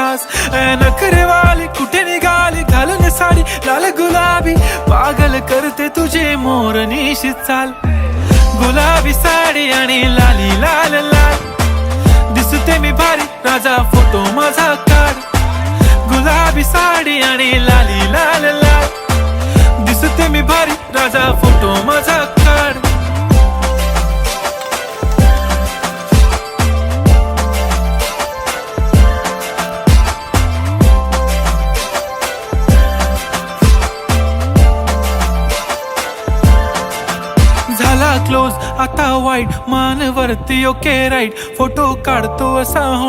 खास नखरेवाली कुठे निघाली घालून साडी लाल गुलाबी पागल करते तुझे मोरनीशी चाल गुलाबी साडी आणि लाली लाल लाल दिसते मी भारी राजा फोटो माझा काढ गुलाबी साडी आणि लाली लाल लाल दिसते मी भारी राजा फोटो माझा काढ झाला क्लोज आता वाईट मान वरती ओके राईट फोटो काढतो असा हो